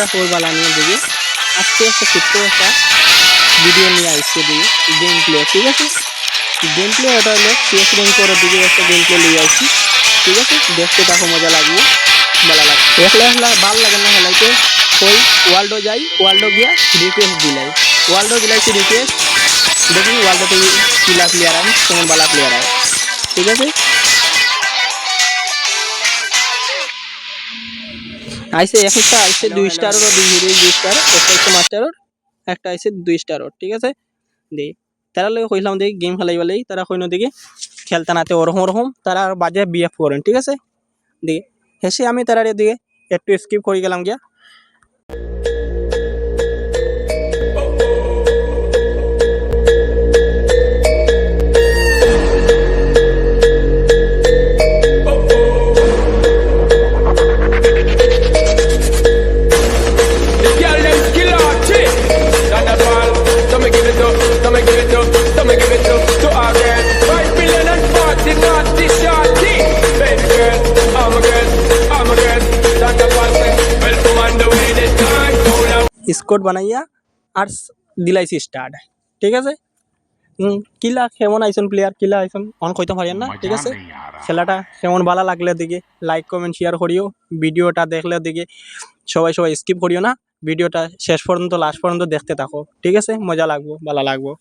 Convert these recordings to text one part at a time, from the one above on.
একটা বালা নিয়ে দেখি আজকে একটা ছোট্ট একটা ভিডিও নিয়ে আসছে দিকে গেম প্লে, ঠিক আছে। গেম প্লে এটা হলো CS র্যাঙ্ক করার দিকে একটা গেম প্লে নিয়ে আসছি, ঠিক আছে। দেখতে দেখো মজা লাগবে, ভালো লাগবে। একলা একলা ভালো লাগে না হেলাইতে, ওই ওয়ার্ল্ডও যাই, ওয়ার্ল্ডও গিয়া রিকোয়েস্ট দিলাই, ওয়ার্ল্ডও দিলাইছি রিকোয়েস্ট, দেখি ওয়ার্ল্ডে থেকে কিলা প্লেয়ার আন কেমন ভালো প্লেয়ার আয়, ঠিক আছে। আইসে একটা আইসে 2 স্টারের 2 স্টার, একটা আইসে মাস্টারের, একটা আইসে 2 স্টারের, ঠিক আছে। দেই তারা লগে কইলাম দেখি গেম খেলাই বলেই তারা কইনো দেখি খেলতা নাতে ওরকম ওরকম তারা আর বাজে বিএফ করেন, ঠিক আছে। দেখি হেসে আমি তারা দিকে একটু স্কিপ করে গেলাম গিয়া। স্কোর বানাইয়া আর দিলাইছি স্টার্ট, ঠিক আছে। কিলা কেমন আইসন প্লেয়ার, কিলা আইসন অন কইতে পারেন না, ঠিক আছে। খেলাটা কেমন ভালো লাগলে দিকে লাইক কমেন্ট শেয়ার করিও, ভিডিওটা দেখলে দিকে সবাই সবাই স্কিপ করিও না, ভিডিওটা শেষ পর্যন্ত লাস্ট পর্যন্ত দেখতে থাকো, ঠিক আছে। মজা লাগবো, ভালো লাগবো।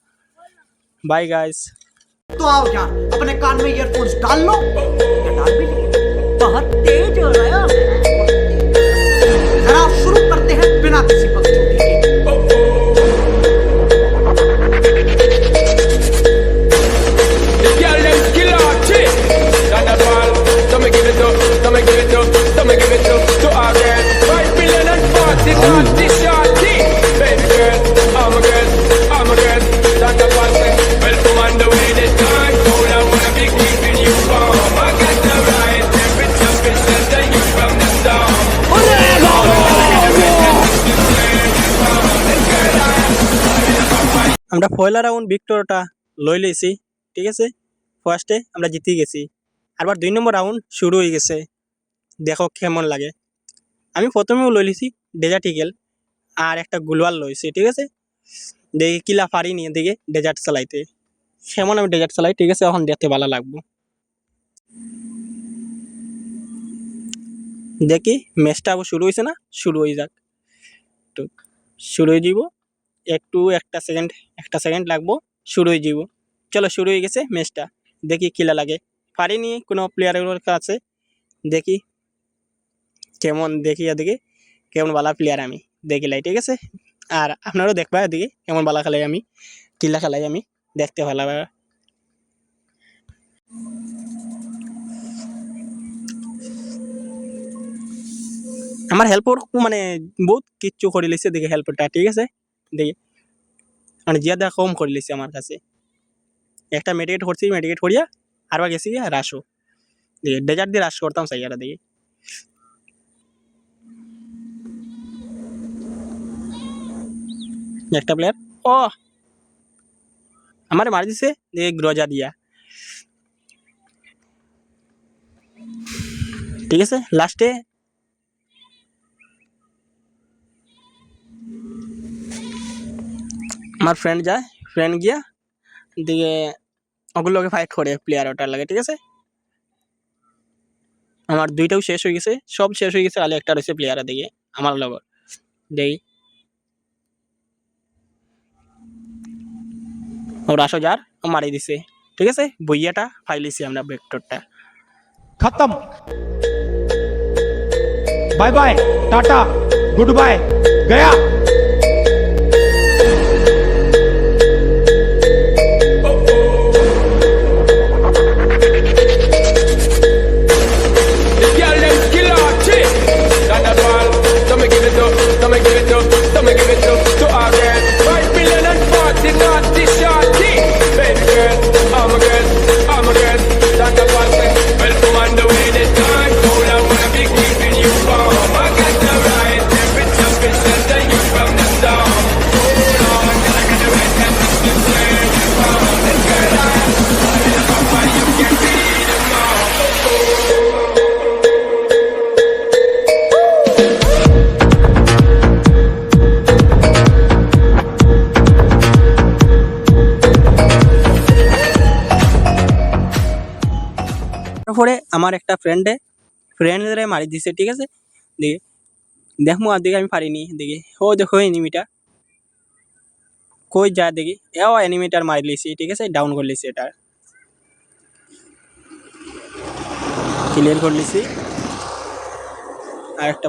Bye guys. तो आओ यार अपने कान में ईयरफोन्स डाल लो, डाल भी लिए बहुत तेज हो रहा है। जरा शुरू करते हैं बिना किसी बकचोदी के। আমরা পয়লা রাউন্ড ভিক্টরটা লই লইছি, ঠিক আছে। ফার্স্টে আমরা জিতে গেছি, আবার 2 নম্বর রাউন্ড শুরু হয়ে গেছে, দেখো কেমন লাগে। আমি প্রথমেও লই লিছি ডেজার্ট ইগল আর একটা গুলওয়াল লইছি, ঠিক আছে। দেখি কিলা পারি নিয়ে দিকে ডেজার্ট চালাইতে, কেমন আমি ডেজার্ট চালাই, ঠিক আছে। এখন দেখতে ভালো লাগবো। দেখি ম্যাচটা আবার শুরু হয়েছে না, শুরু হয়ে যাক, তো শুরু হয়ে যাব একটু একটা সেকেন্ড লাগবো, শুরু হয়ে যাব। চলো শুরু হয়ে গেছে ম্যাচটা, দেখি কিলা লাগে। পারিনি কোনো প্লেয়ারের কাছে, দেখি কেমন, দেখি এদিকে কেমন ভালো প্লেয়ার আমি দেখিলাই, ঠিক আছে। আর আপনারাও দেখবা এদিকে কেমন ভালো খেলাই আমি, কিলা খেলাই আমি, দেখতে ভালো লাগে। আমার হেল্পর মানে বহুত কিচ্ছু করে লিছে দেখি হেল্পরটা, ঠিক আছে। দেখি মানে জিয়াদা কম করে লিছে আমার কাছে। একটা মেডিকেট করছি, মেডিকেট করিয়া আরবা গেছি রাশও দেখি ডেজার্ট দিয়ে রাশ করতাম সাইয়ারা দেখি। একটা প্লেয়ার ও আমার মার দিছে দেখি গ্রজা দিয়া, ঠিক আছে। লাস্টে আমার ফ্রেন্ড যায়, ফ্রেন্ড গিয়া দিকে ওগুলোকে ফাইট করে প্লেয়ার ওটার লাগে, ঠিক আছে। আমার দুইটাও শেষ হয়ে গেছে, সব শেষ হয়ে গেছে, খালি একটা রয়েছে প্লেয়ার দিকে আমার লগর। দেখি ওর আসো যার মারি দিছে, ঠিক আছে। বইয়াটা ফাইলিছি আমরা ভেক্টরটা। खत्म, bye bye, tata, goodbye, गया। Welcome on the way this time. Hold on, wanna be keeping you warm. I got the right temperature, special that you পরে আমার একটা ফ্রেন্ডরে মারি দিছে, ঠিক আছে। দেখি দেখমু আর দেখি আমি পারিনি, দেখি ও দেখো এনিমিটা কই যা, দেখি এও এনিমিটার মারি লিছি, ঠিক আছে, ডাউন করে লিছি, এটা ক্লিয়ার করে লিছি। আর একটা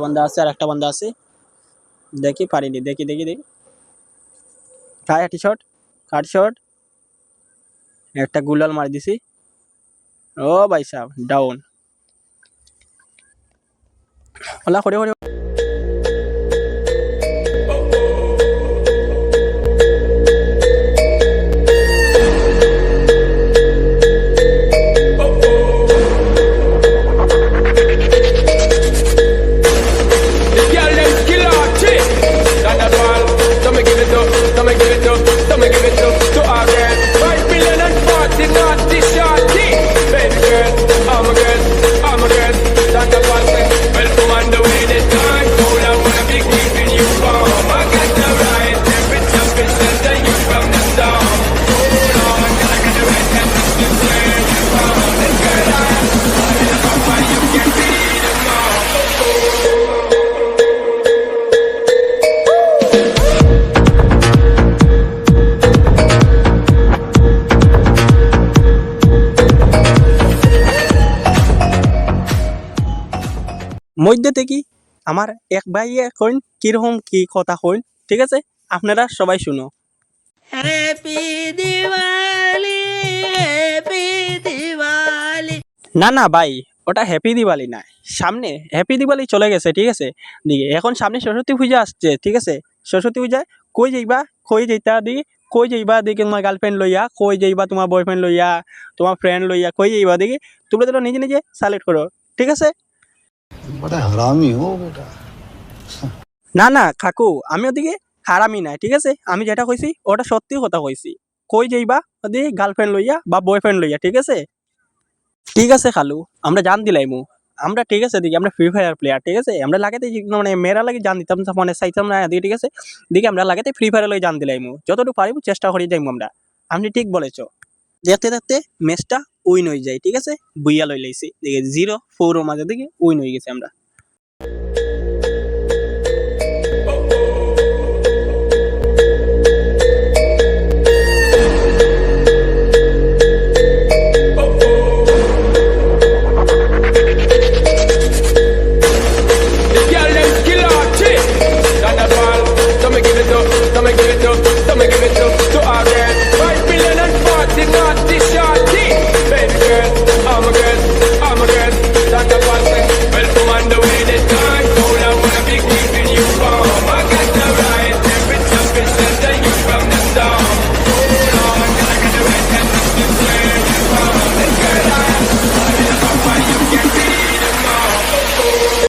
বান্দা আছে, দেখি পারিনি, দেখি কাট শট একটা গুলাল মারি দিছি। ও ভাই সাহেব ডাউন ওলা করে The girl them killer chick. Thunderball, so me give it up, so me give it up, so me give it up to our girl. 5 million and 40 naughty shorty. Baby girl, I'm a girl, I'm a girl. Thunderball say, well come on the way this time. Cool, I wanna be keeping you warm. I got the right temperature, bitch, shelter you from the storm. Hold on, I got the right temperature, turn you on. This girl I am, why you can be the mom. মধ্যে থেকে আমার এক ভাই এখন কিরকম কি কথা coin, ঠিক আছে, আপনারা সবাই শুনো। না ভাই, ওটা হ্যাপি দিওয়ালি না, সামনে হ্যাপি দিওয়ালি চলে গেছে, ঠিক আছে। দিকে এখন সামনে সরস্বতী পূজা আসছে, ঠিক আছে। সরস্বতী পূজায় কই যাইবা, কই যাইবা দিকে তোমার গার্লফ্রেন্ড লইয়া, কই যাইবা তোমার বয়ফ্রেন্ড লইয়া, তোমার ফ্রেন্ড লইয়া, কই যাইবা দিকে তোমরা তো নিজে সিলেক্ট করো, ঠিক আছে। बड़ा हरामी हो बेटा। না কাকু, আমি ওদিকে হারামি নাই, ঠিক আছে। আমি যেটা কইছি ওটা সত্যি কথা কইছি। কই যাইবা ওদিকে গার্লফ্রেন্ড লইয়া বা বয়ফ্রেন্ড লইয়া, ঠিক আছে। ঠিক আছে খালু, আমরা জান দিলাইমু, আমরা ঠিক আছে দিকে আমরা ফ্রি ফায়ার প্লেয়ার, ঠিক আছে। আমরা লাগাতে মানে মেয়েরা লাগে জান দিতাম মানে চাইতাম না দিকে, ঠিক আছে। দিকে আমরা লাগাতে ফ্রি ফায়ার লাগে জান দিলাইমু, যতটুকু পারিমু চেষ্টা করি যাইমু আমরা। আপনি ঠিক বলেছো। দেখতে ম্যাচটা উইন হয়ে যায়, ঠিক আছে। বুইয়া লই লাইছি দিকে 0-4 মাঝে দিকে উইন হয়ে গেছে আমরা।